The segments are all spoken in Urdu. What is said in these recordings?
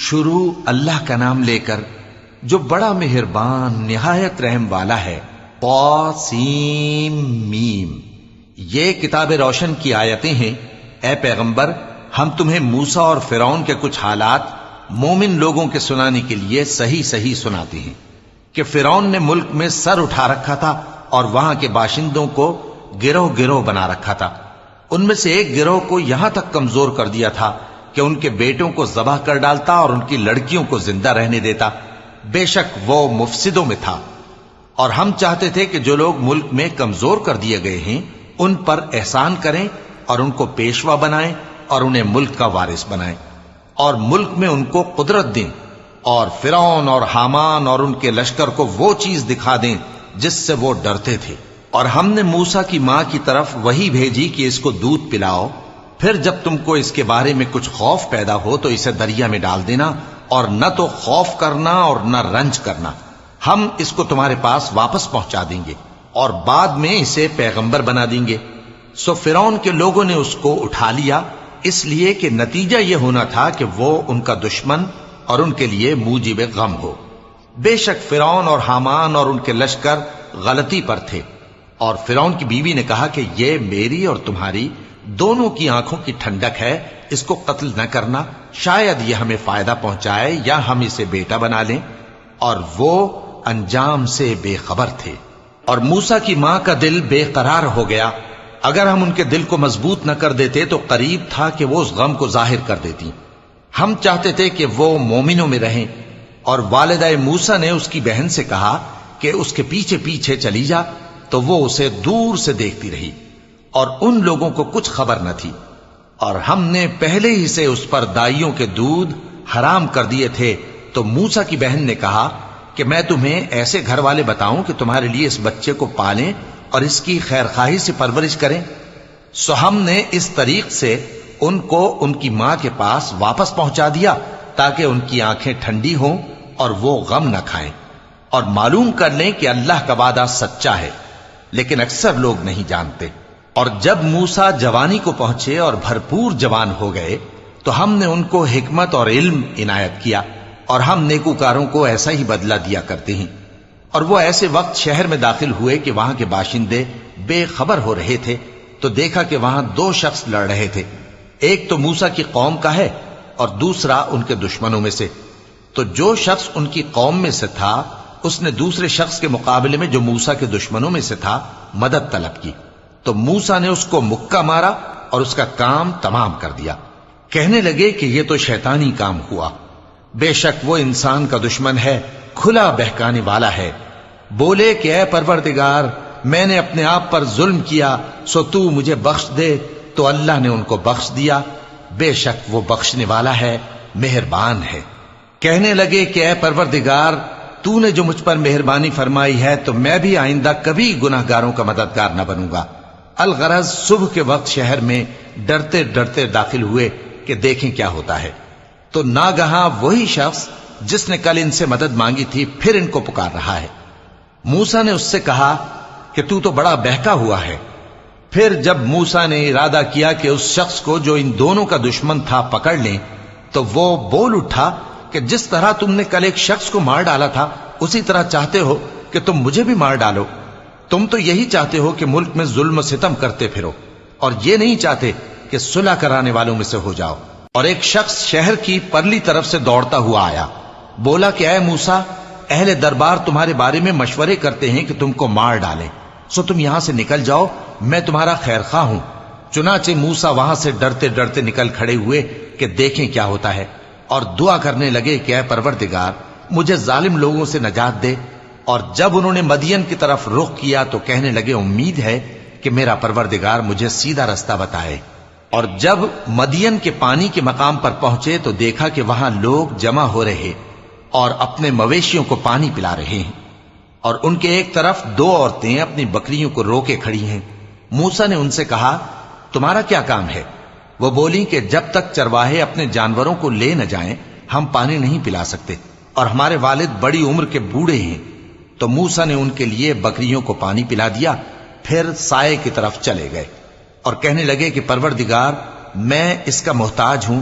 شروع اللہ کا نام لے کر جو بڑا مہربان نہایت رحم والا ہے۔ طاسیم میم، یہ کتاب روشن کی آیتیں ہیں۔ اے پیغمبر، ہم تمہیں موسیٰ اور فرعون کے کچھ حالات مومن لوگوں کے سنانے کے لیے صحیح صحیح سناتے ہیں کہ فرعون نے ملک میں سر اٹھا رکھا تھا اور وہاں کے باشندوں کو گروہ گروہ بنا رکھا تھا۔ ان میں سے ایک گروہ کو یہاں تک کمزور کر دیا تھا کہ ان کے بیٹوں کو ذبح کر ڈالتا اور ان کی لڑکیوں کو زندہ رہنے دیتا۔ بے شک وہ مفسدوں میں تھا، اور ہم چاہتے تھے کہ جو لوگ ملک میں کمزور کر دیے گئے ہیں ان پر احسان کریں اور ان کو پیشوا بنائیں اور انہیں ملک کا وارث بنائیں، اور ملک میں ان کو قدرت دیں، اور فرعون اور حامان اور ان کے لشکر کو وہ چیز دکھا دیں جس سے وہ ڈرتے تھے۔ اور ہم نے موسیٰ کی ماں کی طرف وحی بھیجی کہ اس کو دودھ پلاؤ، پھر جب تم کو اس کے بارے میں کچھ خوف پیدا ہو تو اسے دریا میں ڈال دینا، اور نہ تو خوف کرنا اور نہ رنج کرنا، ہم اس کو تمہارے پاس واپس پہنچا دیں گے اور بعد میں اسے پیغمبر بنا دیں گے۔ سو فرعون کے لوگوں نے اس کو اٹھا لیا، اس لیے کہ نتیجہ یہ ہونا تھا کہ وہ ان کا دشمن اور ان کے لیے موجب غم ہو۔ بے شک فرعون اور حامان اور ان کے لشکر غلطی پر تھے، اور فرعون کی بیوی نے کہا کہ یہ میری اور تمہاری دونوں کی آنکھوں کی ٹھنڈک ہے، اس کو قتل نہ کرنا، شاید یہ ہمیں فائدہ پہنچائے یا ہم اسے بیٹا بنا لیں۔ اور وہ انجام سے بے خبر تھے۔ اور موسیٰ کی ماں کا دل بے قرار ہو گیا، اگر ہم ان کے دل کو مضبوط نہ کر دیتے تو قریب تھا کہ وہ اس غم کو ظاہر کر دیتی۔ ہم چاہتے تھے کہ وہ مومنوں میں رہیں، اور والدہ موسیٰ نے اس کی بہن سے کہا کہ اس کے پیچھے پیچھے چلی جا، تو وہ اسے دور سے دیکھتی رہی، اور ان لوگوں کو کچھ خبر نہ تھی۔ اور ہم نے پہلے ہی سے اس پر دائیوں کے دودھ حرام کر دیے تھے، تو موسیٰ کی بہن نے کہا کہ میں تمہیں ایسے گھر والے بتاؤں کہ تمہارے لیے اس بچے کو پالیں اور اس کی خیر خواہی سے پرورش کریں۔ سو ہم نے اس طریق سے ان کو ان کی ماں کے پاس واپس پہنچا دیا تاکہ ان کی آنکھیں ٹھنڈی ہوں اور وہ غم نہ کھائیں، اور معلوم کر لیں کہ اللہ کا وعدہ سچا ہے، لیکن اکثر لوگ نہیں جانتے۔ اور جب موسیٰ جوانی کو پہنچے اور بھرپور جوان ہو گئے تو ہم نے ان کو حکمت اور علم عنایت کیا، اور ہم نیکوکاروں کو ایسا ہی بدلہ دیا کرتے ہیں۔ اور وہ ایسے وقت شہر میں داخل ہوئے کہ وہاں کے باشندے بے خبر ہو رہے تھے، تو دیکھا کہ وہاں دو شخص لڑ رہے تھے، ایک تو موسیٰ کی قوم کا ہے اور دوسرا ان کے دشمنوں میں سے۔ تو جو شخص ان کی قوم میں سے تھا اس نے دوسرے شخص کے مقابلے میں جو موسیٰ کے دشمنوں میں سے تھا مدد طلب کی، تو موسیٰ نے اس کو مکہ مارا اور اس کا کام تمام کر دیا۔ کہنے لگے کہ یہ تو شیطانی کام ہوا، بے شک وہ انسان کا دشمن ہے، کھلا بہکانے والا ہے۔ بولے کہ اے پروردگار، میں نے اپنے آپ پر ظلم کیا، سو تو مجھے بخش دے، تو اللہ نے ان کو بخش دیا، بے شک وہ بخشنے والا ہے، مہربان ہے۔ کہنے لگے کہ اے پروردگار، تو نے جو مجھ پر مہربانی فرمائی ہے تو میں بھی آئندہ کبھی گناہ گاروں کا مددگار نہ بنوں گا۔ الغرض صبح کے وقت شہر میں ڈرتے ڈرتے داخل ہوئے کہ دیکھیں کیا ہوتا ہے، تو ناگہاں وہی شخص جس نے کل ان سے مدد مانگی تھی پھر ان کو پکار رہا ہے۔ موسیٰ نے اس سے کہا کہ تو بڑا بہکا ہوا ہے۔ پھر جب موسیٰ نے ارادہ کیا کہ اس شخص کو جو ان دونوں کا دشمن تھا پکڑ لیں، تو وہ بول اٹھا کہ جس طرح تم نے کل ایک شخص کو مار ڈالا تھا اسی طرح چاہتے ہو کہ تم مجھے بھی مار ڈالو۔ تم تو یہی چاہتے ہو کہ ملک میں ظلم و ستم کرتے پھرو، اور یہ نہیں چاہتے کہ صلح کرانے والوں میں سے ہو جاؤ۔ اور ایک شخص شہر کی پرلی طرف سے دوڑتا ہوا آیا، بولا کہ اے موسیٰ، اہل دربار تمہارے بارے میں مشورے کرتے ہیں کہ تم کو مار ڈالیں، سو تم یہاں سے نکل جاؤ، میں تمہارا خیر خواہ ہوں۔ چنانچہ موسیٰ وہاں سے ڈرتے ڈرتے نکل کھڑے ہوئے کہ دیکھیں کیا ہوتا ہے، اور دعا کرنے لگے کہ اے پروردگار، مجھے ظالم لوگوں سے نجات دے۔ اور جب انہوں نے مدین کی طرف رخ کیا تو کہنے لگے امید ہے کہ میرا پروردگار مجھے سیدھا رستہ بتائے۔ اور جب مدین کے پانی کے مقام پر پہنچے تو دیکھا کہ وہاں لوگ جمع ہو رہے اور اپنے مویشیوں کو پانی پلا رہے ہیں، اور ان کے ایک طرف دو عورتیں اپنی بکریوں کو روکے کھڑی ہیں۔ موسیٰ نے ان سے کہا تمہارا کیا کام ہے؟ وہ بولی کہ جب تک چرواہے اپنے جانوروں کو لے نہ جائیں ہم پانی نہیں پلا سکتے، اور ہمارے والد بڑی عمر کے بوڑھے ہیں۔ تو موسیٰ نے ان کے لیے بکریوں کو پانی پلا دیا، پھر سائے کی طرف چلے گئے اور کہنے لگے کہ پروردگار، میں اس کا محتاج ہوں،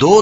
2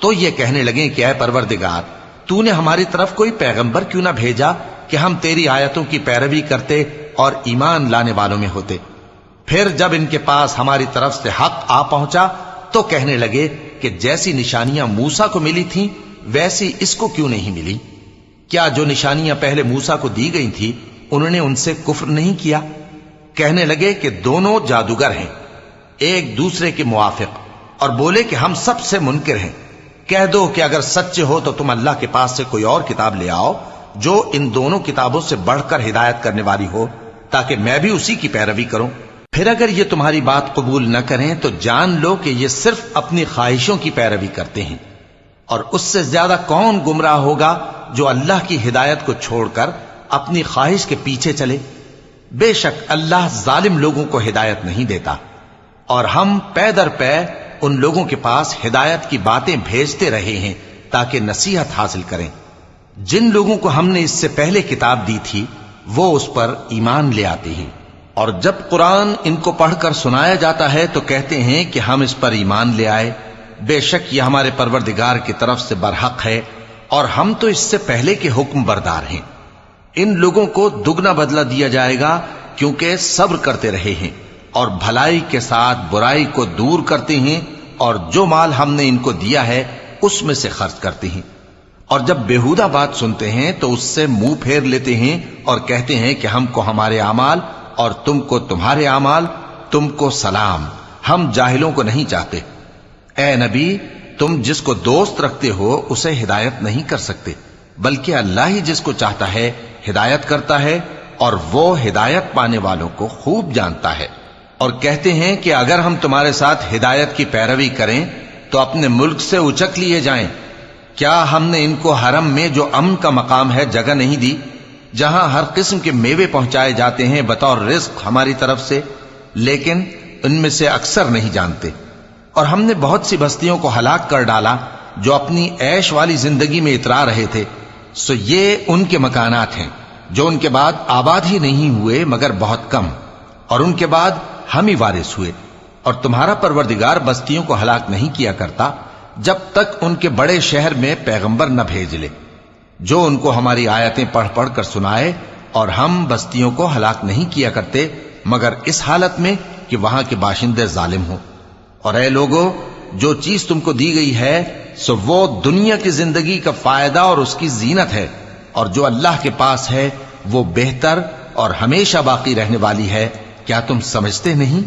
تو یہ کہنے لگے کہ اے پروردگار، تو نے ہماری طرف کوئی پیغمبر کیوں نہ بھیجا کہ ہم تیری آیتوں کی پیروی کرتے اور ایمان لانے والوں میں ہوتے۔ پھر جب ان کے پاس ہماری طرف سے حق آ پہنچا تو کہنے لگے کہ جیسی نشانیاں موسیٰ کو ملی تھیں ویسی اس کو کیوں نہیں ملی؟ کیا جو نشانیاں پہلے موسیٰ کو دی گئی تھی انہوں نے ان سے کفر نہیں کیا؟ کہنے لگے کہ دونوں جادوگر ہیں، ایک دوسرے کے موافق، اور بولے کہ ہم سب سے منکر ہیں۔ کہہ دو کہ اگر سچے ہو تو تم اللہ کے پاس سے کوئی اور کتاب لے آؤ جو ان دونوں کتابوں سے بڑھ کر ہدایت کرنے والی ہو، تاکہ میں بھی اسی کی پیروی کروں۔ پھر اگر یہ تمہاری بات قبول نہ کریں تو جان لو کہ یہ صرف اپنی خواہشوں کی پیروی کرتے ہیں، اور اس سے زیادہ کون گمراہ ہوگا جو اللہ کی ہدایت کو چھوڑ کر اپنی خواہش کے پیچھے چلے۔ بے شک اللہ ظالم لوگوں کو ہدایت نہیں دیتا، اور ہم پے در پے ان لوگوں کے پاس ہدایت کی باتیں بھیجتے رہے ہیں تاکہ نصیحت حاصل کریں۔ جن لوگوں کو ہم نے اس سے پہلے کتاب دی تھی وہ اس پر ایمان لے آتے ہیں، اور جب قرآن ان کو پڑھ کر سنایا جاتا ہے تو کہتے ہیں کہ ہم اس پر ایمان لے آئے۔ بے شک یہ ہمارے پروردگار کی طرف سے برحق ہے، اور ہم تو اس سے پہلے کے حکم بردار ہیں۔ ان لوگوں کو دگنا بدلہ دیا جائے گا کیونکہ صبر کرتے رہے ہیں اور بھلائی کے ساتھ برائی کو دور کرتے ہیں، اور جو مال ہم نے ان کو دیا ہے اس میں سے خرچ کرتے ہیں، اور جب بیہودہ بات سنتے ہیں تو اس سے منہ پھیر لیتے ہیں اور کہتے ہیں کہ ہم کو ہمارے اعمال اور تم کو تمہارے اعمال، تم کو سلام، ہم جاہلوں کو نہیں چاہتے۔ اے نبی، تم جس کو دوست رکھتے ہو اسے ہدایت نہیں کر سکتے، بلکہ اللہ ہی جس کو چاہتا ہے ہدایت کرتا ہے، اور وہ ہدایت پانے والوں کو خوب جانتا ہے۔ اور کہتے ہیں کہ اگر ہم تمہارے ساتھ ہدایت کی پیروی کریں تو اپنے ملک سے اچک لیے جائیں۔ کیا ہم نے ان کو حرم میں جو امن کا مقام ہے جگہ نہیں دی، جہاں ہر قسم کے میوے پہنچائے جاتے ہیں بطور رزق ہماری طرف سے؟ لیکن ان میں سے اکثر نہیں جانتے۔ اور ہم نے بہت سی بستیوں کو ہلاک کر ڈالا جو اپنی عیش والی زندگی میں اترا رہے تھے، سو یہ ان کے مکانات ہیں جو ان کے بعد آباد ہی نہیں ہوئے مگر بہت کم، اور ان کے بعد ہم ہی وارث ہوئے۔ اور تمہارا پروردگار بستیوں کو ہلاک نہیں کیا کرتا جب تک ان کے بڑے شہر میں پیغمبر نہ بھیج لے جو ان کو ہماری آیتیں پڑھ پڑھ کر سنائے، اور ہم بستیوں کو ہلاک نہیں کیا کرتے مگر اس حالت میں کہ وہاں کے باشندے ظالم ہوں۔ اور اے لوگو، جو چیز تم کو دی گئی ہے سو وہ دنیا کی زندگی کا فائدہ اور اس کی زینت ہے، اور جو اللہ کے پاس ہے وہ بہتر اور ہمیشہ باقی رہنے والی ہے۔ کیا تم سمجھتے نہیں؟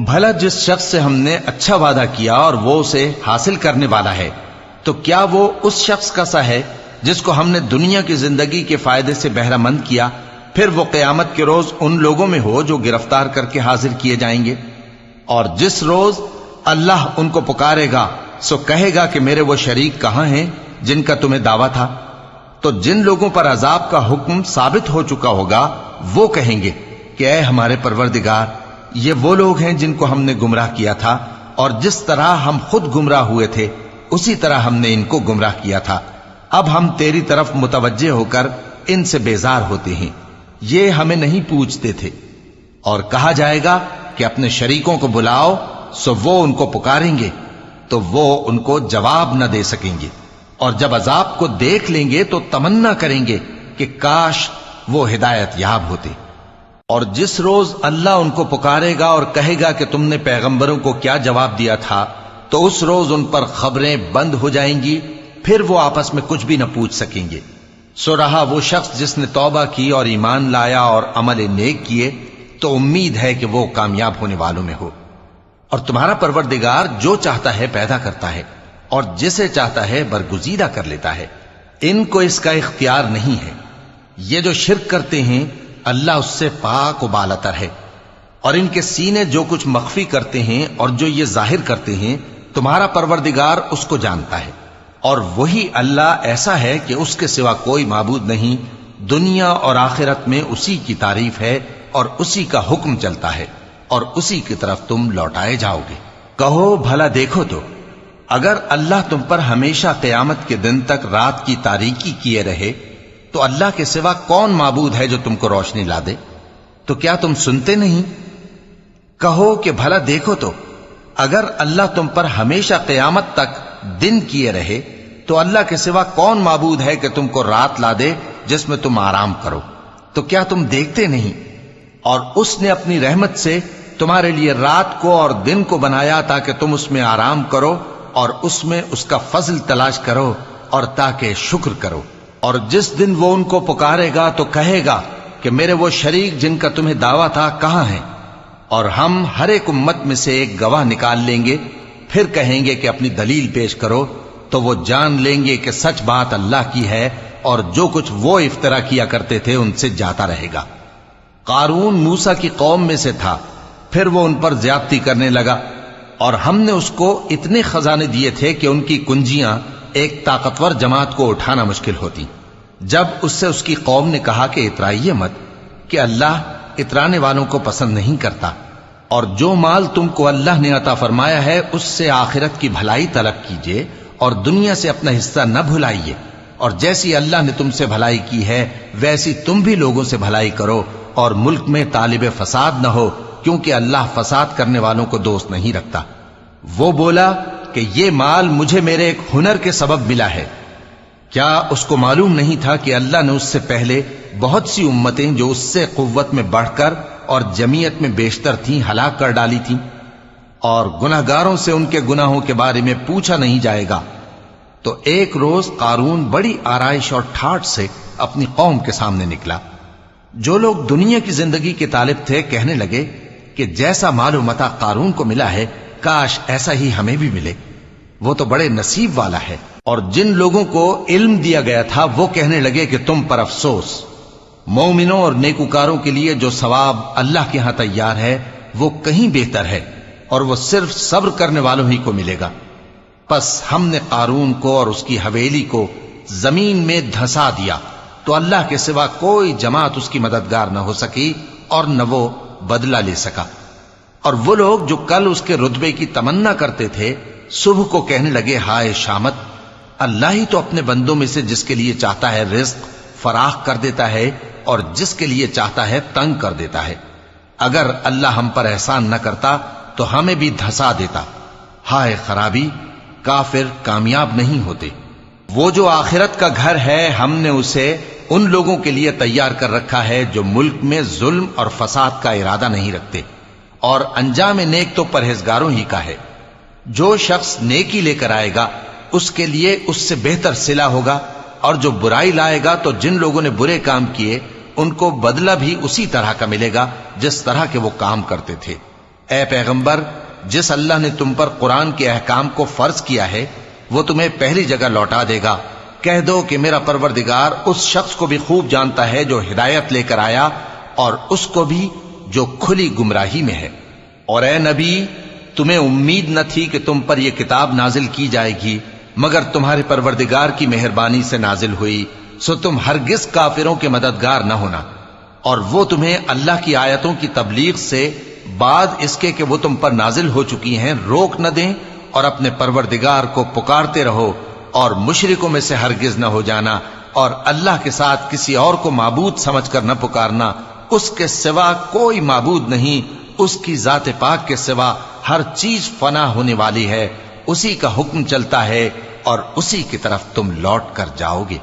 بھلا جس شخص سے ہم نے اچھا وعدہ کیا اور وہ اسے حاصل کرنے والا ہے، تو کیا وہ اس شخص کا سا ہے جس کو ہم نے دنیا کی زندگی کے فائدے سے بہرہ مند کیا، پھر وہ قیامت کے روز ان لوگوں میں ہو جو گرفتار کر کے حاضر کیے جائیں گے؟ اور جس روز اللہ ان کو پکارے گا سو کہے گا کہ میرے وہ شریک کہاں ہیں جن کا تمہیں دعویٰ تھا؟ تو جن لوگوں پر عذاب کا حکم ثابت ہو چکا ہوگا وہ کہیں گے کہ اے ہمارے پروردگار، یہ وہ لوگ ہیں جن کو ہم نے گمراہ کیا تھا، اور جس طرح ہم خود گمراہ ہوئے تھے اسی طرح ہم نے ان کو گمراہ کیا تھا۔ اب ہم تیری طرف متوجہ ہو کر ان سے بیزار ہوتے ہیں، یہ ہمیں نہیں پوچھتے تھے۔ اور کہا جائے گا کہ اپنے شریکوں کو بلاؤ، سو وہ ان کو پکاریں گے تو وہ ان کو جواب نہ دے سکیں گے، اور جب عذاب کو دیکھ لیں گے تو تمنا کریں گے کہ کاش وہ ہدایت یاب ہوتے۔ اور جس روز اللہ ان کو پکارے گا اور کہے گا کہ تم نے پیغمبروں کو کیا جواب دیا تھا، تو اس روز ان پر خبریں بند ہو جائیں گی، پھر وہ آپس میں کچھ بھی نہ پوچھ سکیں گے۔ سو رہا وہ شخص جس نے توبہ کی اور ایمان لایا اور عمل نیک کیے تو امید ہے کہ وہ کامیاب ہونے والوں میں ہو۔ اور تمہارا پروردگار جو چاہتا ہے پیدا کرتا ہے، اور جسے چاہتا ہے برگزیدہ کر لیتا ہے، ان کو اس کا اختیار نہیں ہے۔ یہ جو شرک کرتے ہیں اللہ اس سے پاک و بالاتر ہے، اور ان کے سینے جو کچھ مخفی کرتے ہیں اور جو یہ ظاہر کرتے ہیں تمہارا پروردگار اس کو جانتا ہے۔ اور وہی اللہ ایسا ہے کہ اس کے سوا کوئی معبود نہیں، دنیا اور آخرت میں اسی کی تعریف ہے اور اسی کا حکم چلتا ہے، اور اسی کی طرف تم لوٹائے جاؤ گے۔ کہو بھلا دیکھو تو اگر اللہ تم پر ہمیشہ قیامت کے دن تک رات کی تاریکی کیے رہے تو اللہ کے سوا کون معبود ہے جو تم کو روشنی لا دے؟ تو کیا تم سنتے نہیں؟ کہو کہ بھلا دیکھو تو اگر اللہ تم پر ہمیشہ قیامت تک دن کیے رہے تو اللہ کے سوا کون معبود ہے کہ تم کو رات لا دے جس میں تم آرام کرو؟ تو کیا تم دیکھتے نہیں؟ اور اس نے اپنی رحمت سے تمہارے لیے رات کو اور دن کو بنایا تاکہ تم اس میں آرام کرو اور اس میں اس کا فضل تلاش کرو اور تاکہ شکر کرو۔ اور جس دن وہ ان کو پکارے گا تو کہے گا کہ میرے وہ شریک جن کا تمہیں دعویٰ تھا کہاں ہیں؟ اور ہم ہر ایک امت میں سے ایک گواہ نکال لیں گے، پھر کہیں گے کہ اپنی دلیل پیش کرو، تو وہ جان لیں گے کہ سچ بات اللہ کی ہے اور جو کچھ وہ افترا کیا کرتے تھے ان سے جاتا رہے گا۔ قارون موسیٰ کی قوم میں سے تھا، پھر وہ ان پر زیادتی کرنے لگا، اور ہم نے اس کو اتنے خزانے دیے تھے کہ ان کی کنجیاں ایک طاقتور جماعت کو اٹھانا مشکل ہوتی۔ جب اس سے اس کی قوم نے کہا کہ اترائیے مت، کہ اللہ اترانے والوں کو پسند نہیں کرتا، اور جو مال تم کو اللہ نے عطا فرمایا ہے اس سے آخرت کی بھلائی طلب کیجیے اور دنیا سے اپنا حصہ نہ بھلائیے، اور جیسی اللہ نے تم سے بھلائی کی ہے ویسی تم بھی لوگوں سے بھلائی کرو، اور ملک میں طالب فساد نہ ہو، کیونکہ اللہ فساد کرنے والوں کو دوست نہیں رکھتا۔ وہ بولا کہ یہ مال مجھے میرے ایک ہنر کے سبب ملا ہے۔ کیا اس کو معلوم نہیں تھا کہ اللہ نے اس سے پہلے بہت سی امتیں جو اس سے قوت میں بڑھ کر اور جمعیت میں بیشتر تھیں ہلاک کر ڈالی تھیں، اور گناہگاروں سے ان کے گناہوں کے بارے میں پوچھا نہیں جائے گا؟ تو ایک روز قارون بڑی آرائش اور ٹھاٹ سے اپنی قوم کے سامنے نکلا۔ جو لوگ دنیا کی زندگی کے طالب تھے کہنے لگے کہ جیسا مال و متاع قارون کو ملا ہے کاش ایسا ہی ہمیں بھی ملے، وہ تو بڑے نصیب والا ہے۔ اور جن لوگوں کو علم دیا گیا تھا وہ کہنے لگے کہ تم پر افسوس، مومنوں اور نیکوکاروں کے لیے جو ثواب اللہ کے ہاں تیار ہے وہ کہیں بہتر ہے، اور وہ صرف صبر کرنے والوں ہی کو ملے گا۔ پس ہم نے قارون کو اور اس کی حویلی کو زمین میں دھسا دیا، تو اللہ کے سوا کوئی جماعت اس کی مددگار نہ ہو سکی اور نہ وہ بدلہ لے سکا۔ اور وہ لوگ جو کل اس کے رتبے کی تمنا کرتے تھے صبح کو کہنے لگے ہائے شامت، اللہ ہی تو اپنے بندوں میں سے جس کے لیے چاہتا ہے رزق فراخ کر دیتا ہے اور جس کے لیے چاہتا ہے تنگ کر دیتا ہے۔ اگر اللہ ہم پر احسان نہ کرتا تو ہمیں بھی دھسا دیتا۔ ہائے خرابی، کافر کامیاب نہیں ہوتے۔ وہ جو آخرت کا گھر ہے ہم نے اسے ان لوگوں کے لیے تیار کر رکھا ہے جو ملک میں ظلم اور فساد کا ارادہ نہیں رکھتے، اور انجام نیک تو پرہیزگاروں ہی کا ہے۔ جو شخص نیکی لے کر آئے گا اس کے لیے اس سے بہتر صلہ ہوگا، اور جو برائی لائے گا تو جن لوگوں نے برے کام کیے ان کو بدلہ بھی اسی طرح کا ملے گا جس طرح کے وہ کام کرتے تھے۔ اے پیغمبر، جس اللہ نے تم پر قرآن کے احکام کو فرض کیا ہے وہ تمہیں پہلی جگہ لوٹا دے گا۔ کہہ دو کہ میرا پروردگار اس شخص کو بھی خوب جانتا ہے جو ہدایت لے کر آیا اور اس کو بھی جو کھلی گمراہی میں ہے۔ اور اے نبی، تمہیں امید نہ تھی کہ تم پر یہ کتاب نازل کی جائے گی مگر تمہارے پروردگار کی مہربانی سے نازل ہوئی، سو تم ہرگز کافروں کے مددگار نہ ہونا، اور وہ تمہیں اللہ کی آیتوں کی تبلیغ سے بعد اس کے کہ وہ تم پر نازل ہو چکی ہیں روک نہ دیں، اور اپنے پروردگار کو پکارتے رہو اور مشرکوں میں سے ہرگز نہ ہو جانا، اور اللہ کے ساتھ کسی اور کو معبود سمجھ کر نہ پکارنا۔ اس کے سوا کوئی معبود نہیں، اس کی ذات پاک کے سوا ہر چیز فنا ہونے والی ہے، اسی کا حکم چلتا ہے اور اسی کی طرف تم لوٹ کر جاؤ گے۔